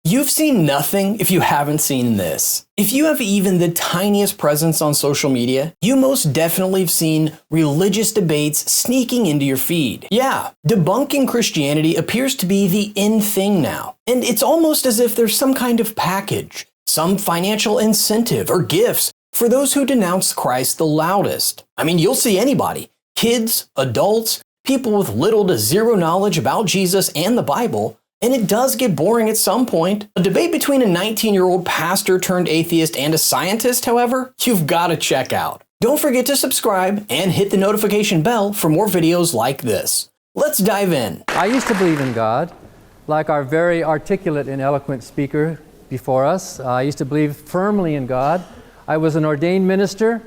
You've seen nothing if you haven't seen this. If you have even the tiniest presence on social media, you most definitely have seen religious debates sneaking into your feed. Yeah, debunking Christianity appears to be the in thing now. And it's almost as if there's some kind of package, some financial incentive or gifts for those who denounce Christ the loudest. I mean, you'll see anybody, kids, adults, people with little to zero knowledge about Jesus and the Bible. And it does get boring at some point. A debate between a 19-year-old pastor turned atheist and a scientist, however, you've got to check out. Don't forget to subscribe and hit the notification bell for more videos like this. Let's dive in. I used to believe in God, like our very articulate and eloquent speaker before us. I used to believe firmly in God. I was an ordained minister.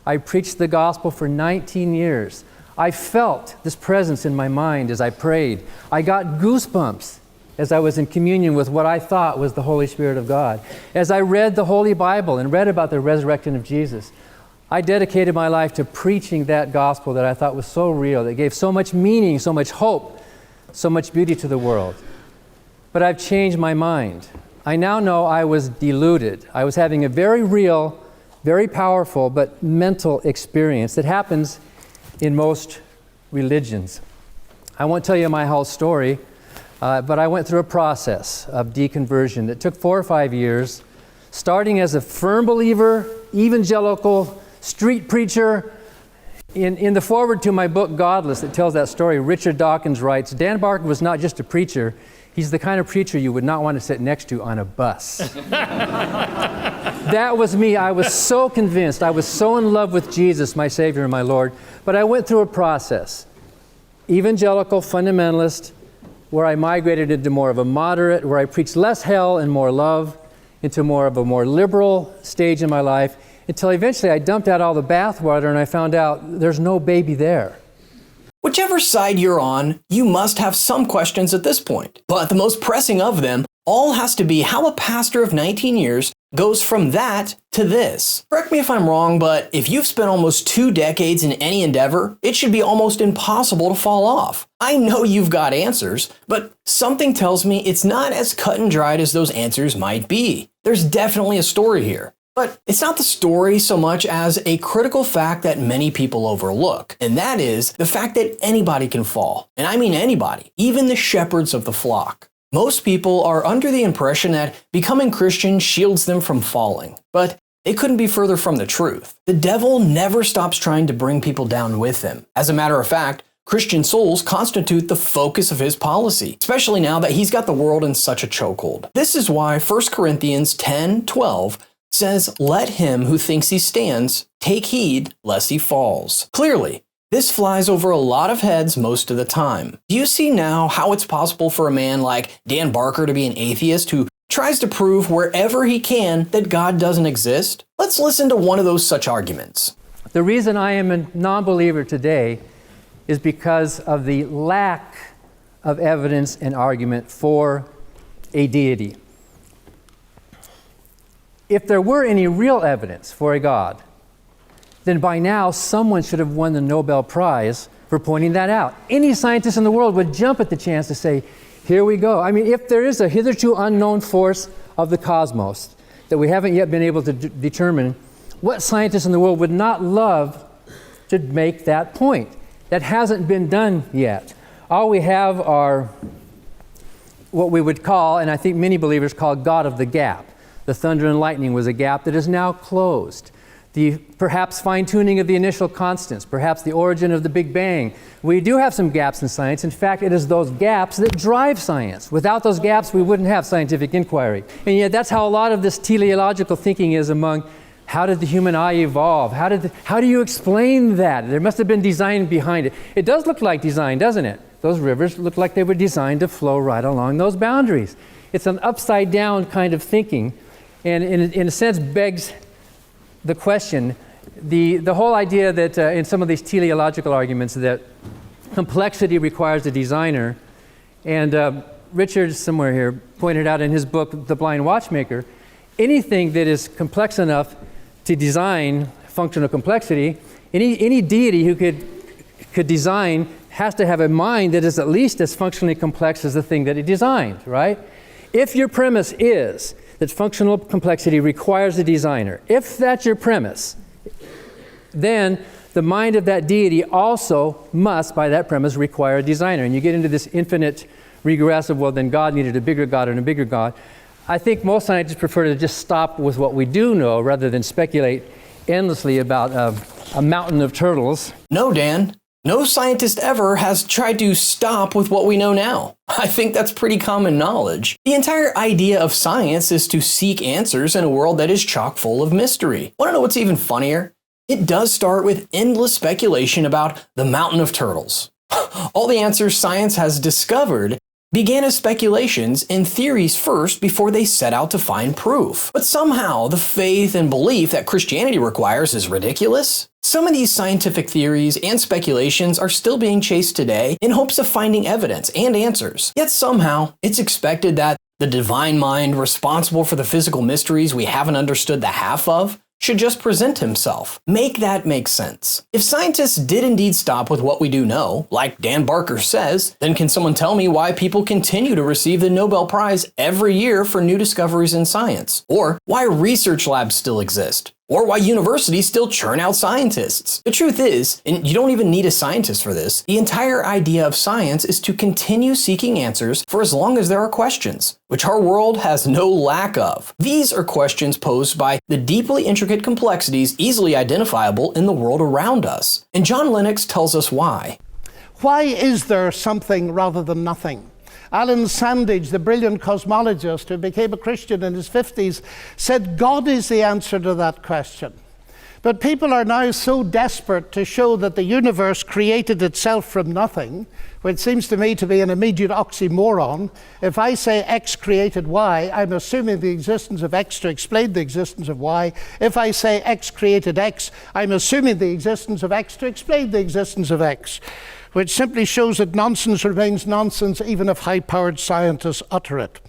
I preached the gospel for 19 years. I felt this presence in my mind as I prayed. I got goosebumps as I was in communion with what I thought was the Holy Spirit of God. As I read the Holy Bible and read about the resurrection of Jesus, I dedicated my life to preaching that gospel that I thought was so real, that gave so much meaning, so much hope, so much beauty to the world. But I've changed my mind. I now know I was deluded. I was having a very real, very powerful, but mental experience that happens in most religions. I won't tell you my whole story, but I went through a process of deconversion that took 4 or 5 years, starting as a firm believer, evangelical, street preacher. In the foreword to my book, Godless, that tells that story, Richard Dawkins writes, Dan Barker was not just a preacher, he's the kind of preacher you would not want to sit next to on a bus. That was me. I was so convinced. I was so in love with Jesus, my Savior and my Lord. But I went through a process, evangelical, fundamentalist, where I migrated into more of a moderate, where I preached less hell and more love, into more of a more liberal stage in my life, until eventually I dumped out all the bathwater and I found out there's no baby there. Whichever side you're on, you must have some questions at this point. But the most pressing of them all has to be how a pastor of 19 years goes from that to this. Correct me if I'm wrong, but if you've spent almost 2 decades in any endeavor, it should be almost impossible to fall off. I know you've got answers, but something tells me it's not as cut and dried as those answers might be. There's definitely a story here. But it's not the story so much as a critical fact that many people overlook, and that is the fact that anybody can fall. And I mean anybody, even the shepherds of the flock. Most people are under the impression that becoming Christian shields them from falling, but it couldn't be further from the truth. The devil never stops trying to bring people down with him. As a matter of fact, Christian souls constitute the focus of his policy, especially now that he's got the world in such a chokehold. This is why 1 Corinthians 10:12 says, "Let him who thinks he stands take heed lest he falls." Clearly, this flies over a lot of heads most of the time. Do you see now how it's possible for a man like Dan Barker to be an atheist who tries to prove wherever he can that God doesn't exist? Let's listen to one of those such arguments. The reason I am a non-believer today is because of the lack of evidence and argument for a deity. If there were any real evidence for a God, then by now someone should have won the Nobel Prize for pointing that out. Any scientist in the world would jump at the chance to say, here we go. I mean, if there is a hitherto unknown force of the cosmos that we haven't yet been able to determine, what scientist in the world would not love to make that point? That hasn't been done yet. All we have are what we would call, and I think many believers call, God of the gap. The thunder and lightning was a gap that is now closed. The perhaps fine-tuning of the initial constants, perhaps the origin of the Big Bang. We do have some gaps in science. In fact, it is those gaps that drive science. Without those gaps, we wouldn't have scientific inquiry. And yet that's how a lot of this teleological thinking is among how did the human eye evolve? How do you explain that? There must have been design behind it. It does look like design, doesn't it? Those rivers look like they were designed to flow right along those boundaries. It's an upside-down kind of thinking, and in a sense begs the question, the whole idea that in some of these teleological arguments that complexity requires a designer, and Richard somewhere here pointed out in his book, The Blind Watchmaker, anything that is complex enough to design functional complexity, any deity who could design has to have a mind that is at least as functionally complex as the thing that he designed, right? If your premise is that functional complexity requires a designer, if that's your premise, then the mind of that deity also must, by that premise, require a designer. And you get into this infinite regress of, well, then God needed a bigger God and a bigger God. I think most scientists prefer to just stop with what we do know rather than speculate endlessly about a mountain of turtles. No, Dan. No scientist ever has tried to stop with what we know now. I think that's pretty common knowledge. The entire idea of science is to seek answers in a world that is chock full of mystery. Want to know what's even funnier? It does start with endless speculation about the mountain of turtles. All the answers science has discovered began as speculations and theories first before they set out to find proof. But somehow, the faith and belief that Christianity requires is ridiculous. Some of these scientific theories and speculations are still being chased today in hopes of finding evidence and answers. Yet somehow, it's expected that the divine mind responsible for the physical mysteries we haven't understood the half of should just present himself. Make that make sense. If scientists did indeed stop with what we do know, like Dan Barker says, then can someone tell me why people continue to receive the Nobel Prize every year for new discoveries in science? Or why research labs still exist? Or why universities still churn out scientists? The truth is, and you don't even need a scientist for this, the entire idea of science is to continue seeking answers for as long as there are questions, which our world has no lack of. These are questions posed by the deeply intricate complexities easily identifiable in the world around us. And John Lennox tells us why. Why is there something rather than nothing? Alan Sandage, the brilliant cosmologist who became a Christian in his 50s, said God is the answer to that question. But people are now so desperate to show that the universe created itself from nothing, which seems to me to be an immediate oxymoron. If I say X created Y, I'm assuming the existence of X to explain the existence of Y. If I say X created X, I'm assuming the existence of X to explain the existence of X, which simply shows that nonsense remains nonsense even if high-powered scientists utter it.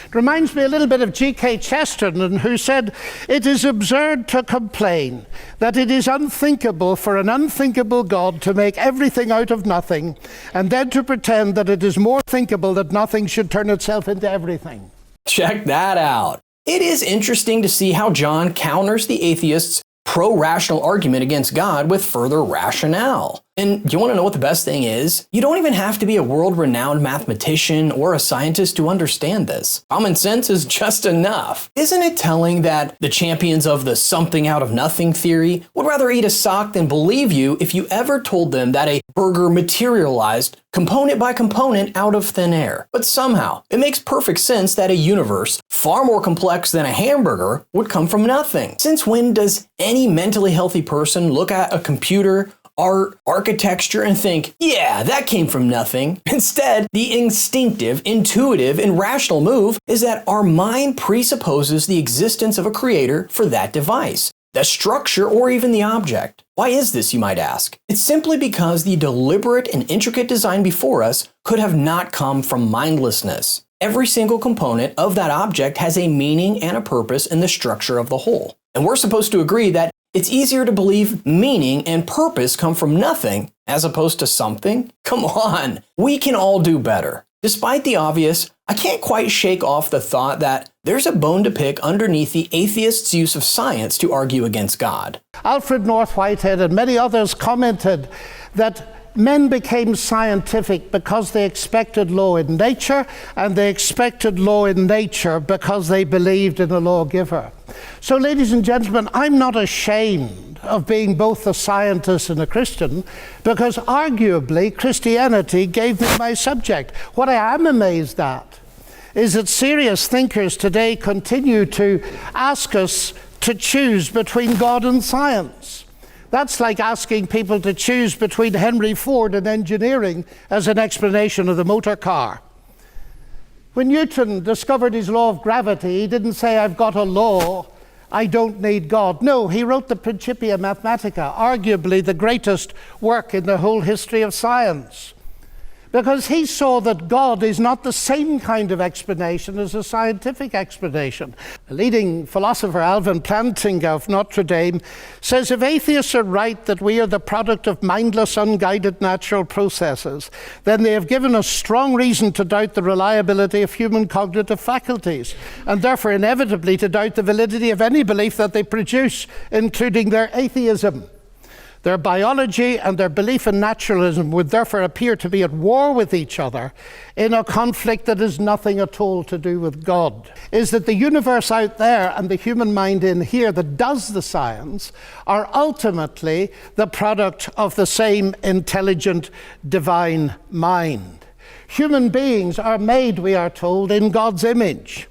It reminds me a little bit of G.K. Chesterton, who said, "It is absurd to complain that it is unthinkable for an unthinkable God to make everything out of nothing, and then to pretend that it is more thinkable that nothing should turn itself into everything." Check that out. It is interesting to see how John counters the atheists' pro-rational argument against God with further rationale. And you want to know what the best thing is? You don't even have to be a world-renowned mathematician or a scientist to understand this. Common sense is just enough. Isn't it telling that the champions of the something out of nothing theory would rather eat a sock than believe you if you ever told them that a burger materialized component by component out of thin air? But somehow, it makes perfect sense that a universe far more complex than a hamburger would come from nothing. Since when does any mentally healthy person look at a computer, art, architecture, and think, yeah, that came from nothing? Instead, the instinctive, intuitive, and rational move is that our mind presupposes the existence of a creator for that device, the structure, or even the object. Why is this, you might ask? It's simply because the deliberate and intricate design before us could have not come from mindlessness. Every single component of that object has a meaning and a purpose in the structure of the whole. And we're supposed to agree that it's easier to believe meaning and purpose come from nothing as opposed to something? Come on, we can all do better. Despite the obvious, I can't quite shake off the thought that there's a bone to pick underneath the atheists' use of science to argue against God. Alfred North Whitehead and many others commented that men became scientific because they expected law in nature, and they expected law in nature because they believed in a lawgiver. So, ladies and gentlemen, I'm not ashamed of being both a scientist and a Christian, because arguably Christianity gave me my subject. What I am amazed at is that serious thinkers today continue to ask us to choose between God and science. That's like asking people to choose between Henry Ford and engineering as an explanation of the motor car. When Newton discovered his law of gravity, he didn't say, I've got a law, I don't need God. No, he wrote the Principia Mathematica, arguably the greatest work in the whole history of science. because he saw that God is not the same kind of explanation as a scientific explanation. A leading philosopher, Alvin Plantinga of Notre Dame, says if atheists are right that we are the product of mindless, unguided natural processes, then they have given us strong reason to doubt the reliability of human cognitive faculties, and therefore inevitably to doubt the validity of any belief that they produce, including their atheism. Their biology and their belief in naturalism would therefore appear to be at war with each other in a conflict that has nothing at all to do with God. Is that the universe out there and the human mind in here that does the science are ultimately the product of the same intelligent divine mind. Human beings are made, we are told, in God's image.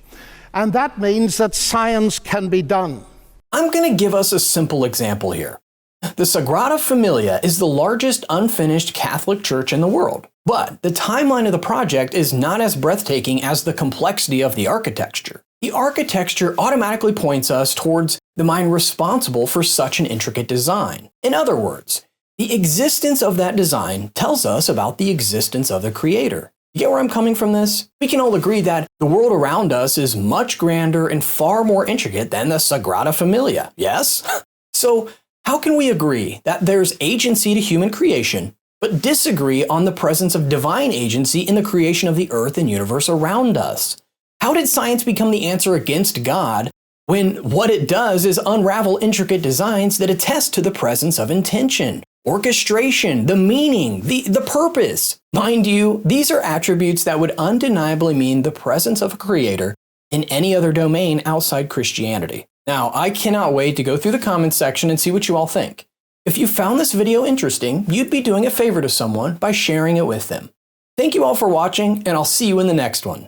And that means that science can be done. I'm going to give us a simple example here. The Sagrada Familia is the largest unfinished Catholic church in the world, but the timeline of the project is not as breathtaking as the complexity of the architecture. The architecture automatically points us towards the mind responsible for such an intricate design. In other words, the existence of that design tells us about the existence of the Creator. You get where I'm coming from this? We can all agree that the world around us is much grander and far more intricate than the Sagrada Familia, yes? So, how can we agree that there's agency to human creation, but disagree on the presence of divine agency in the creation of the earth and universe around us? How did science become the answer against God when what it does is unravel intricate designs that attest to the presence of intention, orchestration, the meaning, the purpose? Mind you, these are attributes that would undeniably mean the presence of a creator in any other domain outside Christianity. Now, I cannot wait to go through the comments section and see what you all think. If you found this video interesting, you'd be doing a favor to someone by sharing it with them. Thank you all for watching, and I'll see you in the next one.